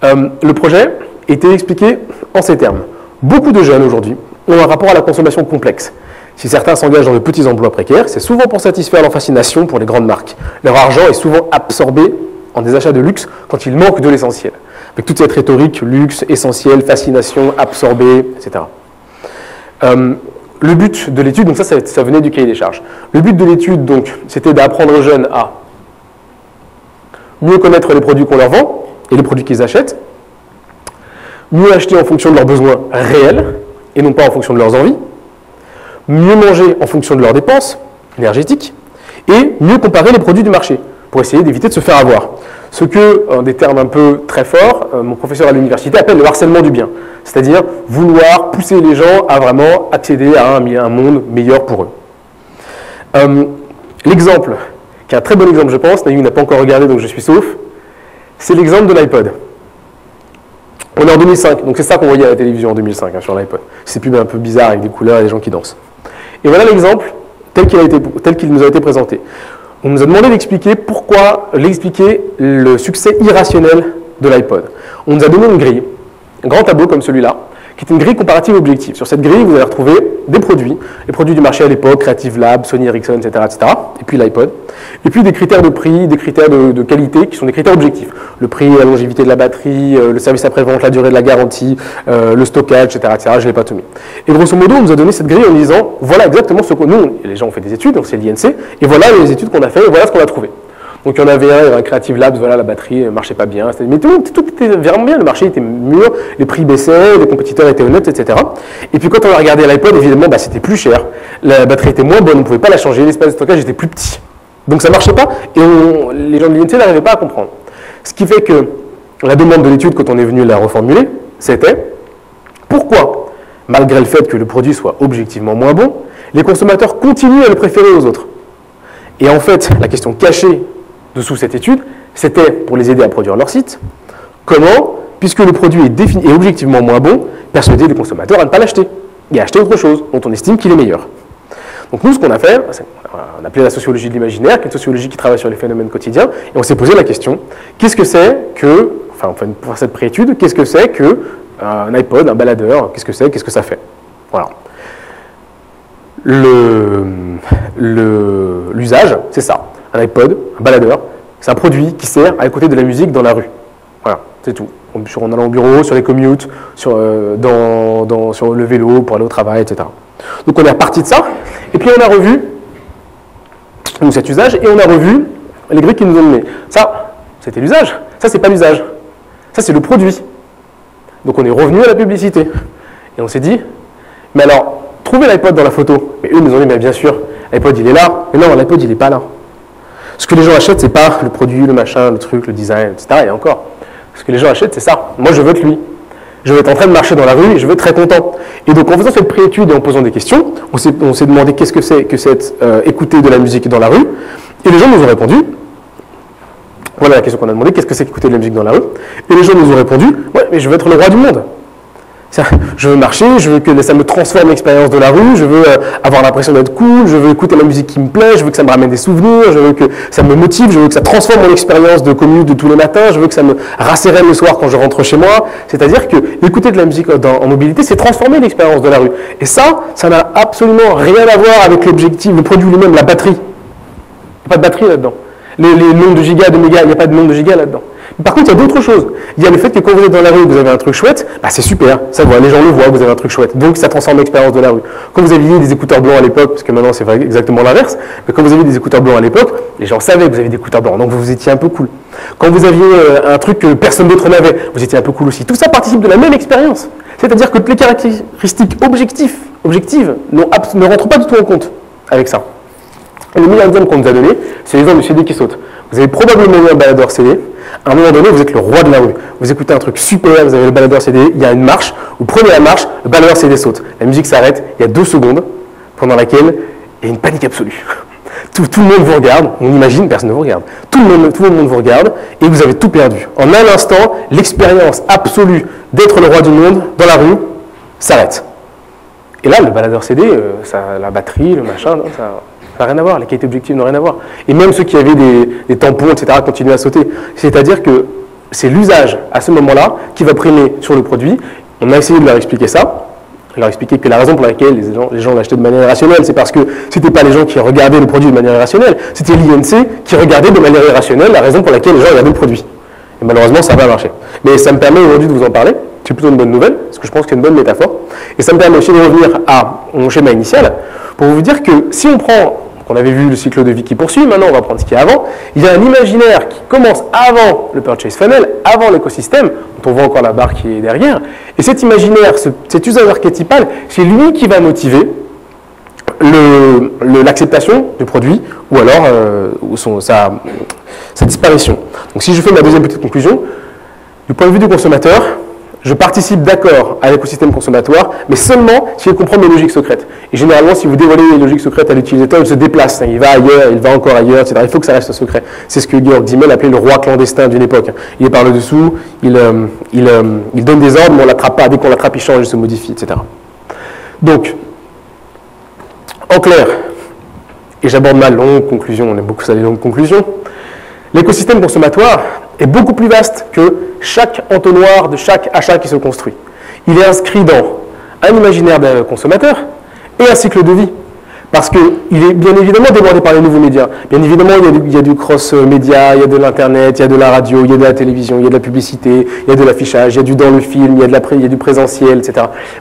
Speaker 2: Le projet était expliqué en ces termes. Beaucoup de jeunes aujourd'hui ont un rapport à la consommation complexe. Si certains s'engagent dans de petits emplois précaires, c'est souvent pour satisfaire leur fascination pour les grandes marques. Leur argent est souvent absorbé en des achats de luxe quand il manque de l'essentiel. Avec toute cette rhétorique, luxe, essentiel, fascination, absorbé, etc. Le but de l'étude, donc ça venait du cahier des charges. Le but de l'étude, donc, c'était d'apprendre aux jeunes à mieux connaître les produits qu'on leur vend et les produits qu'ils achètent, mieux acheter en fonction de leurs besoins réels et non pas en fonction de leurs envies, mieux manger en fonction de leurs dépenses énergétiques et mieux comparer les produits du marché pour essayer d'éviter de se faire avoir. Ce que, en des termes un peu très forts, mon professeur à l'université appelle le harcèlement du bien, c'est-à-dire vouloir pousser les gens à vraiment accéder à un monde meilleur pour eux. L'exemple, qui est un très bon exemple je pense, Naïm n'a pas encore regardé donc je suis sauf, c'est l'exemple de l'iPod. On est en 2005, donc c'est ça qu'on voyait à la télévision en 2005 sur l'iPod. C'est plus un peu bizarre avec des couleurs et des gens qui dansent. Et voilà l'exemple tel qu'il nous a été présenté. On nous a demandé d'expliquer le succès irrationnel de l'iPod. On nous a donné une grille, un grand tableau comme celui-là, qui est une grille comparative objective. Sur cette grille, vous allez retrouver des produits, les produits du marché à l'époque, Creative Lab, Sony Ericsson, etc., et puis l'iPod, et puis des critères de prix, des critères de qualité qui sont des critères objectifs. Le prix, la longévité de la batterie, le service après-vente, la durée de la garantie, le stockage, etc., je ne l'ai pas tout mis. Et grosso modo, on nous a donné cette grille en disant, voilà exactement ce que nous, les gens ont fait des études, donc c'est l'INC, et voilà les études qu'on a fait, et voilà ce qu'on a trouvé. Donc il y en avait un Creative Labs, voilà, la batterie ne marchait pas bien, mais tout était vraiment bien, le marché était mûr, les prix baissaient, les compétiteurs étaient honnêtes, etc. Et puis quand on a regardé l'iPod, évidemment, c'était plus cher, la batterie était moins bonne, on ne pouvait pas la changer, l'espace de stockage était plus petit. Donc ça ne marchait pas, et les gens de l'INC n'arrivaient pas à comprendre. Ce qui fait que la demande de l'étude, quand on est venu la reformuler, c'était pourquoi, malgré le fait que le produit soit objectivement moins bon, les consommateurs continuent à le préférer aux autres. Et en fait, la question cachée dessous cette étude, c'était pour les aider à produire leur site, comment, puisque le produit est objectivement moins bon, persuader les consommateurs à ne pas l'acheter et à acheter autre chose dont on estime qu'il est meilleur. Donc nous, ce qu'on a fait, on a appelé la sociologie de l'imaginaire, qui est une sociologie qui travaille sur les phénomènes quotidiens, et on s'est posé la question, qu'est-ce que c'est que, pour cette préétude, qu'est-ce que c'est qu'un iPod, un baladeur, qu'est-ce que ça fait? Voilà. L'usage, c'est ça. Un iPod, un baladeur, c'est un produit qui sert à écouter de la musique dans la rue. Voilà, c'est tout. En allant au bureau, sur les commutes, sur le vélo, pour aller au travail, etc. Donc on est reparti de ça, et puis on a revu cet usage, et on a revu les grilles qu'ils nous ont données. Ça, c'était l'usage. Ça, c'est pas l'usage. Ça, c'est le produit. Donc on est revenu à la publicité. Et on s'est dit, mais alors, trouvez l'iPod dans la photo. Mais eux nous ont dit, mais bien sûr, l'iPod il est là. Mais non, l'iPod il n'est pas là. Ce que les gens achètent, c'est pas le produit, le machin, le truc, le design, etc. Et encore, ce que les gens achètent, c'est ça. Moi, je veux que lui. Je vais être en train de marcher dans la rue et je vais être très content. Et donc, en faisant cette préétude et en posant des questions, on s'est demandé qu'est-ce que c'est que cette écouter de la musique dans la rue. Et les gens nous ont répondu. Voilà la question qu'on a demandé, qu'est-ce que c'est qu'écouter de la musique dans la rue? Et les gens nous ont répondu, ouais, mais je veux être le roi du monde. Je veux marcher, je veux que ça me transforme l'expérience de la rue, je veux avoir l'impression d'être cool, je veux écouter la musique qui me plaît, je veux que ça me ramène des souvenirs, je veux que ça me motive, je veux que ça transforme mon expérience de commute de tous les matins, je veux que ça me rassérène le soir quand je rentre chez moi. C'est-à-dire que écouter de la musique en mobilité, c'est transformer l'expérience de la rue. Et ça n'a absolument rien à voir avec l'objectif, le produit lui-même, la batterie. Il n'y a pas de batterie là-dedans. Les nombres de gigas, de mégas, il n'y a pas de nombre de gigas là-dedans. Par contre, il y a d'autres choses. Il y a le fait que quand vous êtes dans la rue et que vous avez un truc chouette, c'est super, ça voit, les gens le voient, vous avez un truc chouette. Donc ça transforme l'expérience de la rue. Quand vous aviez des écouteurs blancs à l'époque, parce que maintenant c'est exactement l'inverse, mais quand vous aviez des écouteurs blancs à l'époque, les gens savaient que vous aviez des écouteurs blancs, donc vous étiez un peu cool. Quand vous aviez un truc que personne d'autre n'avait, vous étiez un peu cool aussi. Tout ça participe de la même expérience. C'est-à-dire que toutes les caractéristiques objectives ne rentrent pas du tout en compte avec ça. Et le meilleur exemple qu'on nous a donné, c'est l'exemple du CD qui saute. Vous avez probablement eu un baladeur CD. À un moment donné, vous êtes le roi de la rue. Vous écoutez un truc super, vous avez le baladeur CD, il y a une marche, vous prenez la marche, le baladeur CD saute. La musique s'arrête, il y a 2 secondes, pendant laquelle il y a une panique absolue. Tout le monde vous regarde, on imagine, personne ne vous regarde. Tout le monde vous regarde et vous avez tout perdu. En un instant, l'expérience absolue d'être le roi du monde dans la rue s'arrête. Et là, le baladeur CD, la batterie, le machin, non, ça n'a rien à voir, les qualités objectives n'ont rien à voir. Et même ceux qui avaient des tampons, etc., continuent à sauter. C'est-à-dire que c'est l'usage, à ce moment-là, qui va primer sur le produit. On a essayé de leur expliquer ça. leur expliquer que la raison pour laquelle les gens l'achetaient de manière irrationnelle, c'est parce que c'était pas les gens qui regardaient le produit de manière irrationnelle, c'était l'INC qui regardait de manière irrationnelle la raison pour laquelle les gens regardaient le produit. Et malheureusement, ça n'a pas marché. Mais ça me permet aujourd'hui de vous en parler. C'est plutôt une bonne nouvelle, parce que je pense que c'est une bonne métaphore. Et ça me permet aussi de revenir à mon schéma initial pour vous dire que si on prend, on avait vu le cycle de vie qui poursuit, maintenant on va prendre ce qui est avant, il y a un imaginaire qui commence avant le purchase funnel, avant l'écosystème, dont on voit encore la barre qui est derrière. Et cet imaginaire, cet usage archétypal, c'est lui qui va motiver l'acceptation du produit ou alors sa disparition. Donc si je fais ma deuxième petite conclusion, du point de vue du consommateur, je participe d'accord à l'écosystème consommatoire, mais seulement si je comprends mes logiques secrètes. Et généralement, si vous dévoilez les logiques secrètes à l'utilisateur, il se déplace, il va ailleurs, il va encore ailleurs, etc. Il faut que ça reste secret. C'est ce que Georg Simmel appelait le roi clandestin d'une époque. Il est par le dessous, il donne des ordres, mais on ne l'attrape pas. Dès qu'on l'attrape, il change, il se modifie, etc. Donc, en clair, et j'aborde ma longue conclusion, on aime beaucoup ça les longues conclusions, l'écosystème consommatoire est beaucoup plus vaste que chaque entonnoir de chaque achat qui se construit. Il est inscrit dans un imaginaire d'un consommateur et un cycle de vie. Parce qu'il est bien évidemment débordé par les nouveaux médias. Bien évidemment, il y a du cross-média, il y a de l'internet, il y a de la radio, il y a de la télévision, il y a de la publicité, il y a de l'affichage, il y a du dans le film, il y a du présentiel, etc.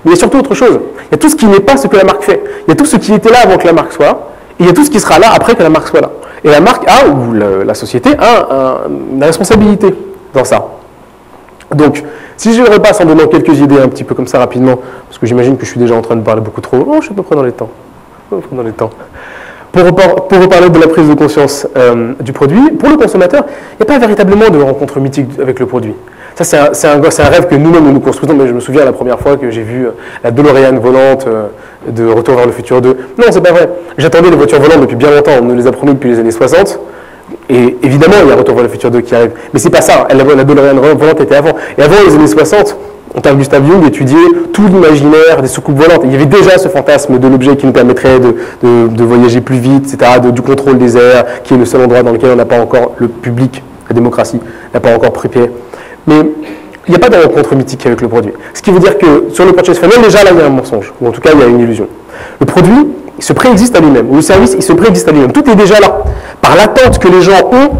Speaker 2: Mais il y a surtout autre chose. Il y a tout ce qui n'est pas ce que la marque fait. Il y a tout ce qui était là avant que la marque soit là, et il y a tout ce qui sera là après que la marque soit là. Et la marque a, ou la société a une responsabilité dans ça. Donc, si je repasse en donnant quelques idées un petit peu comme ça rapidement, parce que j'imagine que je suis déjà en train de parler beaucoup trop, je suis à peu près dans les temps. Pour reparler de la prise de conscience du produit, pour le consommateur, il n'y a pas véritablement de rencontre mythique avec le produit. Ça, c'est un rêve que nous-mêmes nous construisons, mais je me souviens la première fois que j'ai vu la DeLorean volante de Retour vers le futur 2. Non, c'est pas vrai. J'attendais les voitures volantes depuis bien longtemps, on nous les a promis depuis les années 60. Et évidemment, il y a Retour vers le futur 2 qui arrive. Mais c'est pas ça, la DeLorean volante était avant. Et avant les années 60, Gustav Jung étudiait tout l'imaginaire des soucoupes volantes. Il y avait déjà ce fantasme de l'objet qui nous permettrait de voyager plus vite, etc., du contrôle des airs, qui est le seul endroit dans lequel on n'a pas encore, le public, la démocratie, n'a pas encore pris pied. Mais il n'y a pas de rencontre mythique avec le produit. Ce qui veut dire que sur le purchase funnel, déjà là, il y a un mensonge, ou en tout cas, il y a une illusion. Le produit, il se préexiste à lui-même, ou le service, il se préexiste à lui-même. Tout est déjà là, par l'attente que les gens ont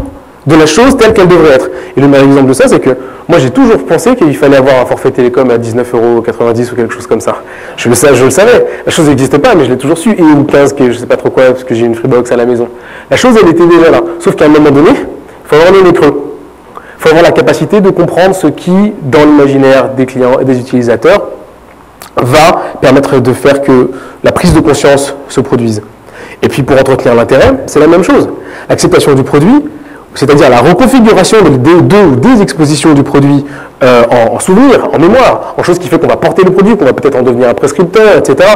Speaker 2: de la chose telle qu'elle devrait être. Et le meilleur exemple de ça, c'est que moi, j'ai toujours pensé qu'il fallait avoir un forfait télécom à 19,90 € ou quelque chose comme ça. Je le savais. La chose n'existait pas, mais je l'ai toujours su. Et ou 15, que je ne sais pas trop quoi, parce que j'ai une Freebox à la maison. La chose, elle était déjà là. Sauf qu'à un moment donné, il faut avoir le nez creux. Il faut avoir la capacité de comprendre ce qui, dans l'imaginaire des clients et des utilisateurs, va permettre de faire que la prise de conscience se produise. Et puis pour entretenir l'intérêt, c'est la même chose. L'acceptation du produit, c'est-à-dire la reconfiguration des expositions du produit en souvenir, en mémoire, en chose qui fait qu'on va porter le produit, qu'on va peut-être en devenir un prescripteur, etc.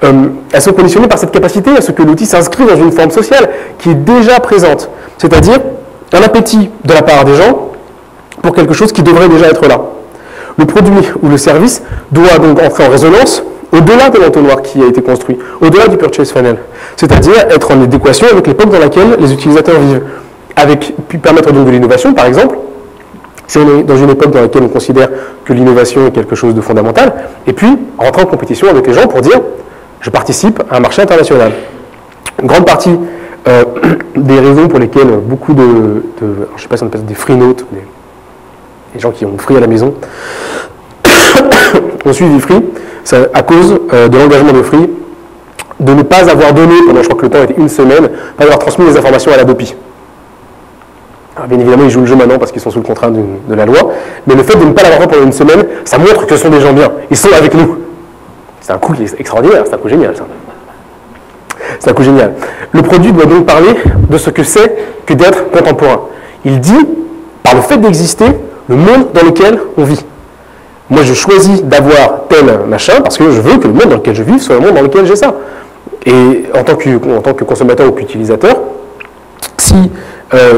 Speaker 2: Elles sont conditionnées par cette capacité à ce que l'outil s'inscrit dans une forme sociale qui est déjà présente. C'est-à-dire un appétit de la part des gens pour quelque chose qui devrait déjà être là. Le produit ou le service doit donc entrer en résonance au-delà de l'entonnoir qui a été construit, au-delà du purchase funnel, c'est-à-dire être en adéquation avec l'époque dans laquelle les utilisateurs vivent, puis permettre donc de l'innovation, par exemple, si on est dans une époque dans laquelle on considère que l'innovation est quelque chose de fondamental, et puis rentrer en compétition avec les gens pour dire « je participe à un marché international ». Une grande partie des raisons pour lesquelles beaucoup je ne sais pas si on appelle ça des freenotes, les gens qui ont Free à la maison, ont suivi Free, c'est à cause de l'engagement de Free de ne pas avoir donné, pendant je crois que le temps était une semaine, pas avoir transmis les informations à l'Adopi. Alors bien évidemment, ils jouent le jeu maintenant parce qu'ils sont sous le contraint de la loi, mais le fait de ne pas l'avoir fait pendant une semaine, ça montre que ce sont des gens bien. Ils sont avec nous. C'est un coup extraordinaire, c'est un coup génial, ça. C'est un coup génial. Le produit doit donc parler de ce que c'est que d'être contemporain. Il dit, par le fait d'exister, le monde dans lequel on vit. Moi, je choisis d'avoir tel machin parce que je veux que le monde dans lequel je vis soit le monde dans lequel j'ai ça. Et en tant que consommateur ou qu'utilisateur, si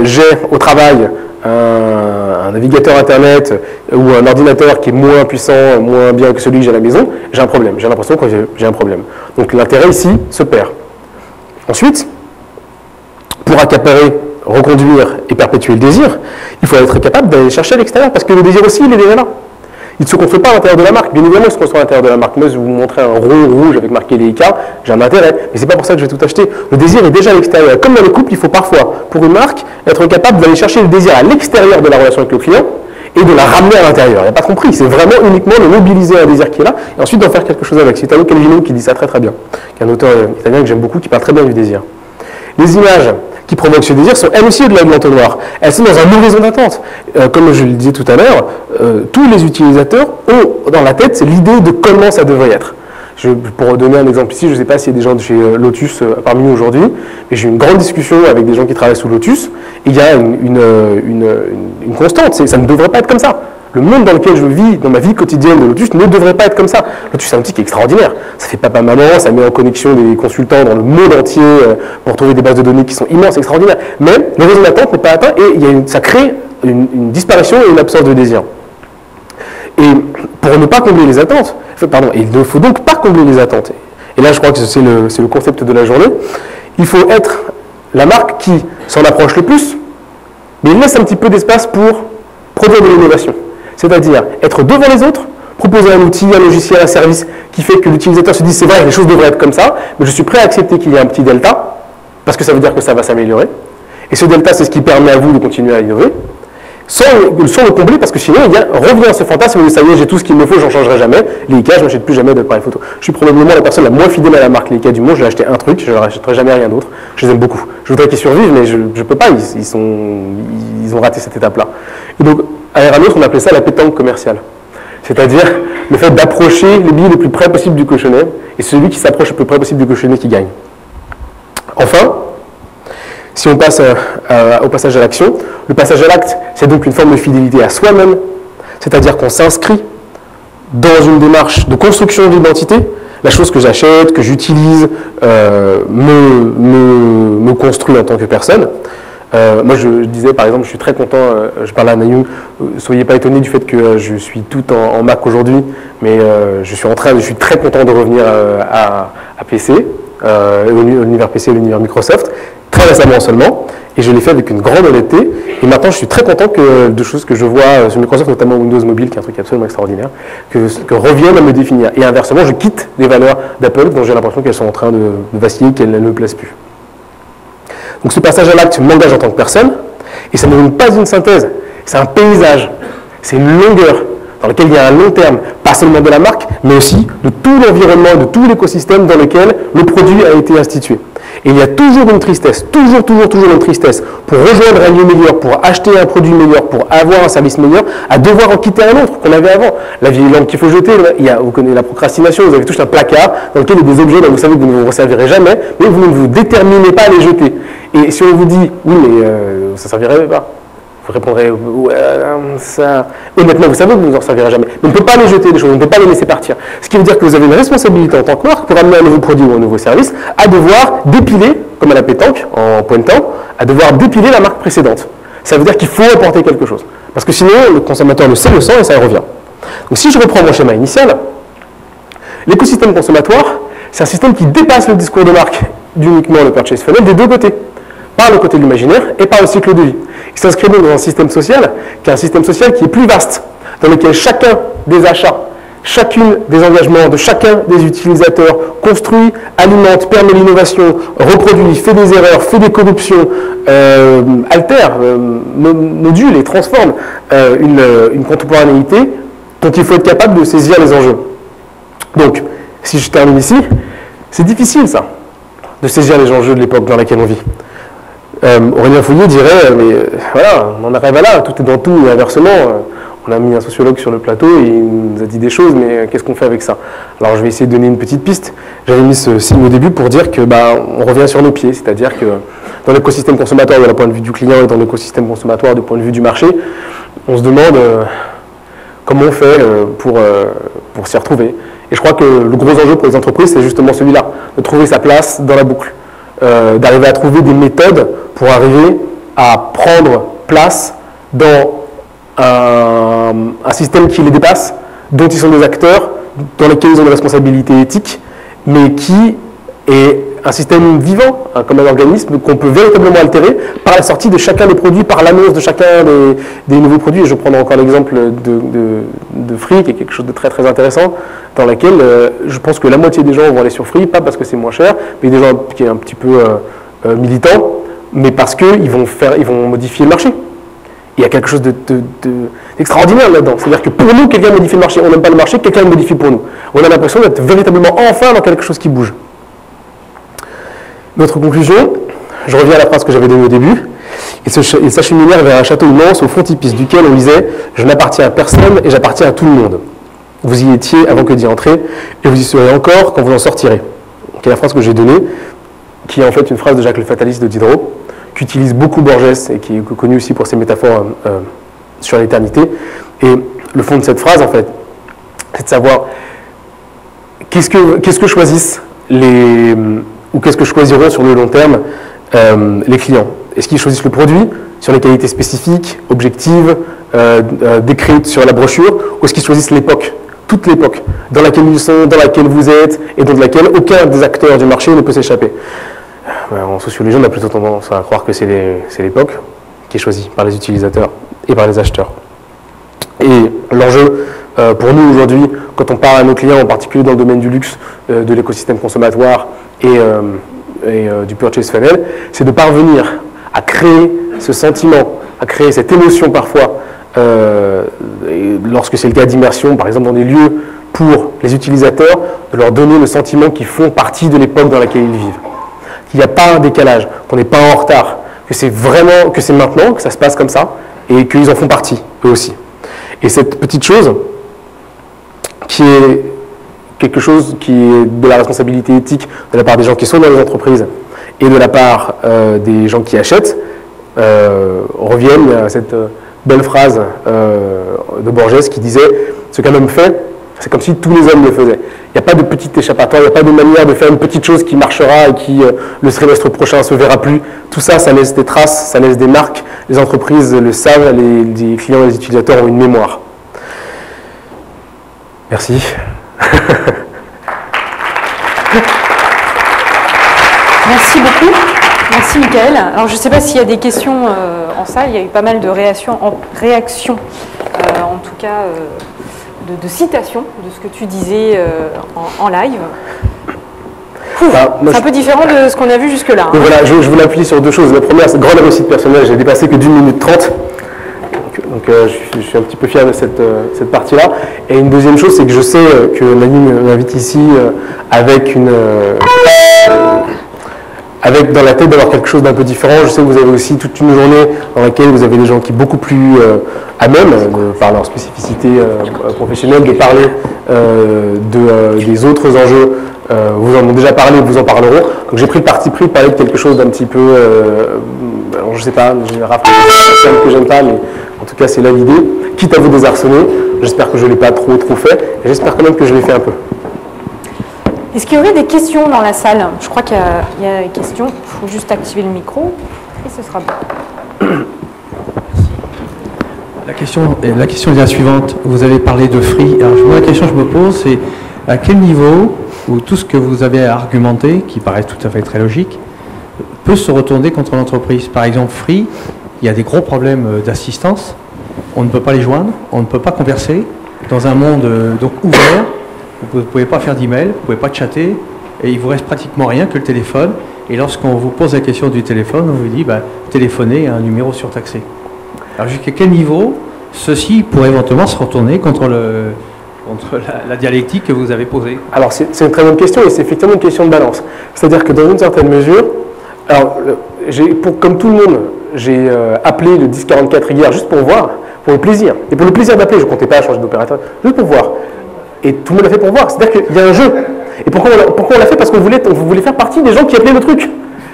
Speaker 2: j'ai au travail un navigateur Internet ou un ordinateur qui est moins puissant, moins bien que celui que j'ai à la maison, j'ai un problème. J'ai l'impression que j'ai un problème. Donc l'intérêt ici se perd. Ensuite, pour accaparer, reconduire et perpétuer le désir, il faut être capable d'aller chercher à l'extérieur parce que le désir aussi, il est déjà là. Il ne se construit pas à l'intérieur de la marque. Bien évidemment, il se construit à l'intérieur de la marque. Moi, si vous me montrez un rond rouge avec marqué Leica, j'ai un intérêt. Mais c'est pas pour ça que je vais tout acheter. Le désir est déjà à l'extérieur. Comme dans les couples, il faut parfois, pour une marque, être capable d'aller chercher le désir à l'extérieur de la relation avec le client et de la ramener à l'intérieur. Il n'y a pas de compris. C'est vraiment uniquement de mobiliser un désir qui est là et ensuite d'en faire quelque chose avec. C'est Italo Calvino qui dit ça très très bien. Qui est un auteur italien que j'aime beaucoup, qui parle très bien du désir. Les images qui provoquent ce désir sont elles aussi au-delà de l'entonnoir. Elles sont dans un horizon d'attente. Comme je le disais tout à l'heure, tous les utilisateurs ont dans la tête l'idée de comment ça devrait être. Pour donner un exemple ici, je ne sais pas s'il y a des gens de chez Lotus parmi nous aujourd'hui, mais j'ai eu une grande discussion avec des gens qui travaillent sous Lotus, et il y a une constante, ça ne devrait pas être comme ça. Le monde dans lequel je vis, dans ma vie quotidienne de Lotus, ne devrait pas être comme ça. Lotus, c'est un outil qui est extraordinaire. Ça fait papa-maman, ça met en connexion des consultants dans le monde entier pour trouver des bases de données qui sont immenses, extraordinaires. Mais l'horizon d'attente n'est pas atteint et ça crée une disparition et une absence de désir. Et pour ne pas combler les attentes, il ne faut donc pas combler les attentes. Et là, je crois que c'est le concept de la journée. Il faut être la marque qui s'en approche le plus, mais il laisse un petit peu d'espace pour produire de l'innovation. C'est-à-dire être devant les autres, proposer un outil, un logiciel, un service qui fait que l'utilisateur se dit c'est vrai, les choses devraient être comme ça, mais je suis prêt à accepter qu'il y ait un petit delta, parce que ça veut dire que ça va s'améliorer. Et ce delta, c'est ce qui permet à vous de continuer à innover, sans le combler, parce que sinon, il revient à ce fantasme où ça y est, j'ai tout ce qu'il me faut, j'en changerai jamais. Leica, je n'achète plus jamais d'appareil photo. Je suis probablement la personne la moins fidèle à la marque Leica du monde, j'ai acheté un truc, je ne rachèterai jamais rien d'autre. Je les aime beaucoup. Je voudrais qu'ils survivent, mais je ne peux pas, ils ont raté cette étape-là. Et donc, à Eranos, on appelait ça la pétanque commerciale. C'est-à-dire le fait d'approcher les billes le plus près possible du cochonnet, et celui qui s'approche le plus près possible du cochonnet qui gagne. Enfin, si on passe au passage à l'action, le passage à l'acte, c'est donc une forme de fidélité à soi-même, c'est-à-dire qu'on s'inscrit dans une démarche de construction d'identité. La chose que j'achète, que j'utilise, me construit en tant que personne. Moi, je disais, par exemple, je suis très content, je parlais à Nayoum, soyez pas étonnés du fait que je suis tout en Mac aujourd'hui, mais je suis très content de revenir à PC, l'univers PC et l'univers Microsoft, très récemment seulement, et je l'ai fait avec une grande honnêteté, et maintenant je suis très content de choses que je vois sur Microsoft, notamment Windows Mobile, qui est un truc absolument extraordinaire, que reviennent à me définir. Et inversement, je quitte les valeurs d'Apple dont j'ai l'impression qu'elles sont en train de vaciller, qu'elles ne me plaisent plus. Donc ce passage à l'acte m'engage en tant que personne, et ça ne donne pas une synthèse, c'est un paysage, c'est une longueur dans laquelle il y a un long terme, pas seulement de la marque, mais aussi de tout l'environnement, de tout l'écosystème dans lequel le produit a été institué. Et il y a toujours une tristesse, toujours une tristesse, pour rejoindre un lieu meilleur, pour acheter un produit meilleur, pour avoir un service meilleur, à devoir en quitter un autre qu'on avait avant. La vieille lampe qu'il faut jeter, vous connaissez la procrastination, vous avez tous un placard dans lequel il y a des objets dont vous savez que vous ne vous resservirez jamais, mais vous ne vous déterminez pas à les jeter. Et si on vous dit, oui, mais ça ne servirait pas, vous répondrez, ça... Honnêtement, vous savez que vous ne vous en servirez jamais. Mais on ne peut pas les jeter, les choses, on ne peut pas les laisser partir. Ce qui veut dire que vous avez une responsabilité en tant que marque pour amener un nouveau produit ou un nouveau service à devoir dépiler, comme à la pétanque, en pointant, à devoir dépiler la marque précédente. Ça veut dire qu'il faut apporter quelque chose. Parce que sinon, le consommateur le sait, le sent et ça revient. Donc si je reprends mon schéma initial, l'écosystème consommatoire, c'est un système qui dépasse le discours de marque d'uniquement le purchase funnel des deux côtés. Par le côté de l'imaginaire et par le cycle de vie. Il s'inscrit donc dans un système social qui est un système social qui est plus vaste, dans lequel chacun des achats, chacune des engagements de chacun des utilisateurs construit, alimente, permet l'innovation, reproduit, fait des erreurs, fait des corruptions, altère, module et transforme une contemporanéité dont il faut être capable de saisir les enjeux. Donc, si je termine ici, c'est difficile ça, de saisir les enjeux de l'époque dans laquelle on vit. Aurélien Fouillet dirait, mais voilà, on en arrive à là, tout est dans tout, et inversement, on a mis un sociologue sur le plateau et il nous a dit des choses, mais qu'est-ce qu'on fait avec ça? Alors je vais essayer de donner une petite piste. J'avais mis ce signe au début pour dire que on revient sur nos pieds, c'est-à-dire que dans l'écosystème consommatoire de la point de vue du client et dans l'écosystème consommatoire du point de vue du marché, on se demande comment on fait pour s'y retrouver. Et je crois que le gros enjeu pour les entreprises, c'est justement celui-là, de trouver sa place dans la boucle. D'arriver à trouver des méthodes pour arriver à prendre place dans un système qui les dépasse, dont ils sont des acteurs, dans lesquels ils ont des responsabilités éthiques, mais qui est un système vivant, hein, comme un organisme qu'on peut véritablement altérer par la sortie de chacun des produits, par l'annonce de chacun des nouveaux produits. Et je prendrai encore l'exemple de Free, qui est quelque chose de très très intéressant, dans laquelle je pense que la moitié des gens vont aller sur Free, pas parce que c'est moins cher, mais des gens qui sont un petit peu militants, mais parce qu'ils vont modifier le marché. Il y a quelque chose d'extraordinaire là-dedans. C'est-à-dire que pour nous, quelqu'un modifie le marché. On n'aime pas le marché, quelqu'un le modifie pour nous. On a l'impression d'être véritablement enfin dans quelque chose qui bouge. Notre conclusion, je reviens à la phrase que j'avais donnée au début. Ils s'acheminèrent vers un château immense au frontispice duquel on lisait « Je n'appartiens à personne et j'appartiens à tout le monde. Vous y étiez avant que d'y entrer et vous y serez encore quand vous en sortirez. » C'est la phrase que j'ai donnée, qui est en fait une phrase de Jacques le Fataliste de Diderot, qu'utilise beaucoup Borges et qui est connu aussi pour ses métaphores sur l'éternité. Et le fond de cette phrase, en fait, c'est de savoir qu'est-ce que choisissent ou qu'est-ce que choisiront sur le long terme les clients. Est-ce qu'ils choisissent le produit sur les qualités spécifiques, objectives, décrites sur la brochure, ou est-ce qu'ils choisissent l'époque, toute l'époque, dans laquelle ils sont, dans laquelle vous êtes, et dans laquelle aucun des acteurs du marché ne peut s'échapper. En sociologie, on a plutôt tendance à croire que c'est l'époque qui est choisie par les utilisateurs et par les acheteurs. Et l'enjeu pour nous aujourd'hui, quand on parle à nos clients, en particulier dans le domaine du luxe, de l'écosystème consommatoire et du purchase funnel, c'est de parvenir à créer ce sentiment, à créer cette émotion parfois, lorsque c'est le cas d'immersion, par exemple dans des lieux pour les utilisateurs, de leur donner le sentiment qu'ils font partie de l'époque dans laquelle ils vivent. Qu'il n'y a pas un décalage, qu'on n'est pas en retard, que c'est maintenant, que ça se passe comme ça, et qu'ils en font partie, eux aussi. Et cette petite chose, qui est quelque chose qui est de la responsabilité éthique de la part des gens qui sont dans les entreprises et de la part des gens qui achètent, reviennent à cette belle phrase de Borges qui disait « Ce qu'un homme fait, c'est comme si tous les hommes le faisaient. » Il n'y a pas de petit échappatoire, il n'y a pas de manière de faire une petite chose qui marchera et qui, le trimestre prochain, ne se verra plus. Tout ça, ça laisse des traces, ça laisse des marques. Les entreprises le savent, les clients et les utilisateurs ont une mémoire. Merci.
Speaker 1: Merci beaucoup. Merci Michael. Alors je ne sais pas s'il y a des questions en salle, il y a eu pas mal de réactions, en tout cas de citations de ce que tu disais en live. C'est un peu différent de ce qu'on a vu jusque-là. Hein.
Speaker 2: Voilà, je voulais appuyer sur deux choses. La première, c'est grande réussite personnelle. J'ai dépassé que d'1 minute 30. Donc je suis un petit peu fier de cette partie-là. Et une deuxième chose, c'est que je sais que Manu m'invite ici avec dans la tête d'avoir quelque chose d'un peu différent. Je sais que vous avez aussi toute une journée dans laquelle vous avez des gens qui sont beaucoup plus à même, par leur spécificité professionnelle, de parler des autres enjeux. Vous en avez déjà parlé, vous en parleront. Donc j'ai pris le parti pris de parler de quelque chose d'un petit peu, alors je sais pas, c'est un terme que j'aime pas, mais en tout cas c'est là l'idée. Quitte à vous désarçonner, j'espère que je ne l'ai pas trop fait, et j'espère quand même que je l'ai fait un peu.
Speaker 1: Est-ce qu'il y aurait des questions dans la salle? Je crois qu'il y a des questions, il faut juste activer le micro et ce sera bon.
Speaker 4: La question est la suivante. Vous avez parlé de Free. Alors, moi, la question que je me pose, c'est à quel niveau, où tout ce que vous avez argumenté, qui paraît tout à fait très logique, peut se retourner contre l'entreprise? Par exemple, Free, il y a des gros problèmes d'assistance. On ne peut pas les joindre, on ne peut pas converser. Dans un monde donc ouvert, vous ne pouvez pas faire d'email, vous ne pouvez pas chatter, et il ne vous reste pratiquement rien que le téléphone. Et lorsqu'on vous pose la question du téléphone, on vous dit téléphonez à un numéro surtaxé. Alors jusqu'à quel niveau ceci pourrait éventuellement se retourner contre la dialectique que vous avez posée?
Speaker 2: Alors c'est une très bonne question et c'est effectivement une question de balance. C'est-à-dire que dans une certaine mesure, alors comme tout le monde, j'ai appelé le 1044 hier juste pour voir, pour le plaisir. Et pour le plaisir d'appeler, je ne comptais pas changer d'opérateur, juste pour voir. Et tout le monde l'a fait pour voir. C'est-à-dire qu'il y a un jeu. Et pourquoi on l'a fait? Parce qu'on voulait faire partie des gens qui appelaient le truc.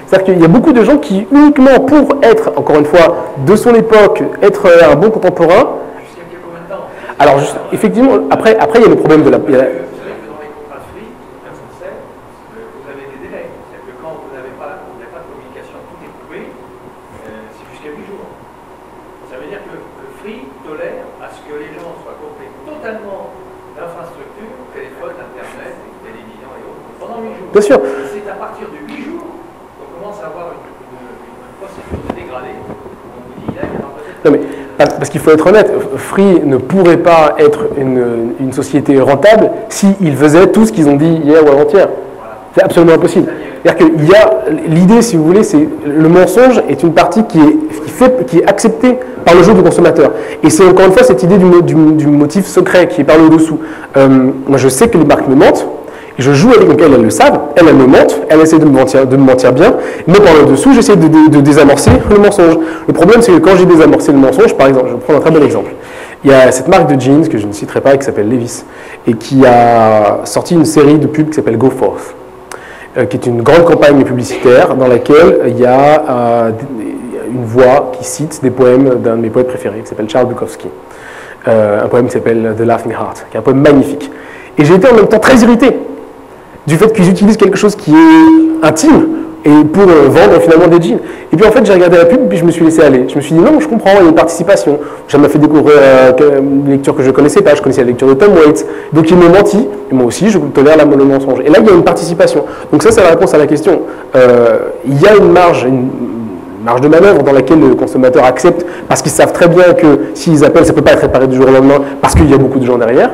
Speaker 2: C'est-à-dire qu'il y a beaucoup de gens qui, uniquement pour être, encore une fois, de son époque, être un bon contemporain.
Speaker 4: Jusqu'à combien de temps?
Speaker 2: Alors, effectivement, après, il y a le problème de la.
Speaker 4: Vous savez que dans les contrats free, comme on sait, vous avez des délais. C'est-à-dire que quand vous n'avez pas de communication, tout est coupé, c'est jusqu'à 8 jours. Ça veut dire que le free tolère à ce que les gens soient coupés totalement d'infrastructures, téléphone, internet, télévision et autres, pendant 8 jours.
Speaker 2: Bien sûr.
Speaker 4: C'est à partir de 8 jours
Speaker 2: Non mais, parce qu'il faut être honnête, Free ne pourrait pas être une société rentable s'ils faisaient tout ce qu'ils ont dit hier ou avant-hier. C'est absolument impossible. C'est-à-dire qu'il y a l'idée, si vous voulez, c'est le mensonge est une partie qui est acceptée par le jeu du consommateur. Et c'est encore une fois cette idée du motif secret qui est par le dessous. Moi, je sais que les marques me mentent. Et je joue avec elles le savent, elles me mentent, elles essaient de me mentir bien, mais par le dessous, j'essaie de désamorcer le mensonge. Le problème, c'est que quand j'ai désamorcé le mensonge, par exemple, je vais prendre un très bon exemple. Il y a cette marque de jeans que je ne citerai pas, qui s'appelle Levi's, et qui a sorti une série de pubs qui s'appelle Go Forth, qui est une grande campagne publicitaire dans laquelle il y a une voix qui cite des poèmes d'un de mes poètes préférés, qui s'appelle Charles Bukowski. Un poème qui s'appelle The Laughing Heart, qui est un poème magnifique. Et j'ai été en même temps très irrité du fait qu'ils utilisent quelque chose qui est intime et pour vendre finalement des jeans. Et puis en fait, j'ai regardé la pub, puis je me suis laissé aller. Je me suis dit non, je comprends, il y a une participation. Ça m'a fait découvrir une lecture que je ne connaissais pas, je connaissais la lecture de Tom Waits. Donc ils m'ont menti, et moi aussi, je tolère le mensonge. Et là, il y a une participation. Donc ça, c'est la réponse à la question. Il y a une marge de manœuvre dans laquelle le consommateur accepte, parce qu'ils savent très bien que s'ils appellent, ça ne peut pas être réparé du jour au lendemain, parce qu'il y a beaucoup de gens derrière.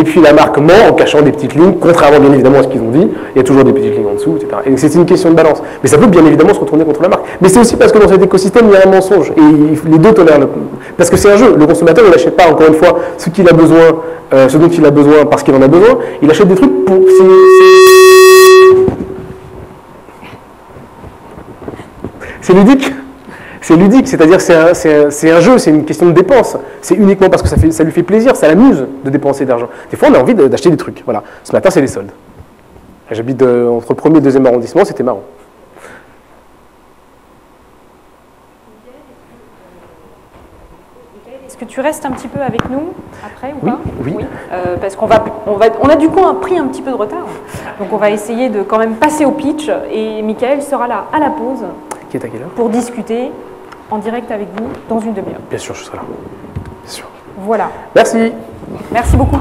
Speaker 2: Et puis la marque ment en cachant des petites lignes, contrairement bien évidemment à ce qu'ils ont dit, il y a toujours des petites lignes en dessous, etc. Et c'est une question de balance. Mais ça peut bien évidemment se retourner contre la marque. Mais c'est aussi parce que dans cet écosystème, il y a un mensonge. Et les deux tolèrent parce que c'est un jeu. Le consommateur, il n'achète pas, encore une fois, ce qu'il a besoin, ce dont il a besoin parce qu'il en a besoin. Il achète des trucs pour... C'est ludique. C'est ludique, c'est-à-dire c'est un jeu, c'est une question de dépense. C'est uniquement parce que ça lui fait plaisir, ça l'amuse de dépenser de l'argent. Des fois, on a envie d'acheter des trucs. Voilà. Ce matin, c'est les soldes. J'habite entre le 1er et le 2e arrondissement, c'était marrant.
Speaker 1: Est-ce que tu restes un petit peu avec nous après ou pas?
Speaker 2: Oui.
Speaker 1: Parce qu'on on a du coup pris un petit peu de retard. Donc on va essayer de quand même passer au pitch et Michael sera là à la pause.
Speaker 2: Qui est à quelle heure?
Speaker 1: Pour discuter en direct avec vous dans une demi-heure.
Speaker 2: Bien sûr, je serai là. Bien sûr.
Speaker 1: Voilà.
Speaker 2: Merci.
Speaker 1: Merci beaucoup.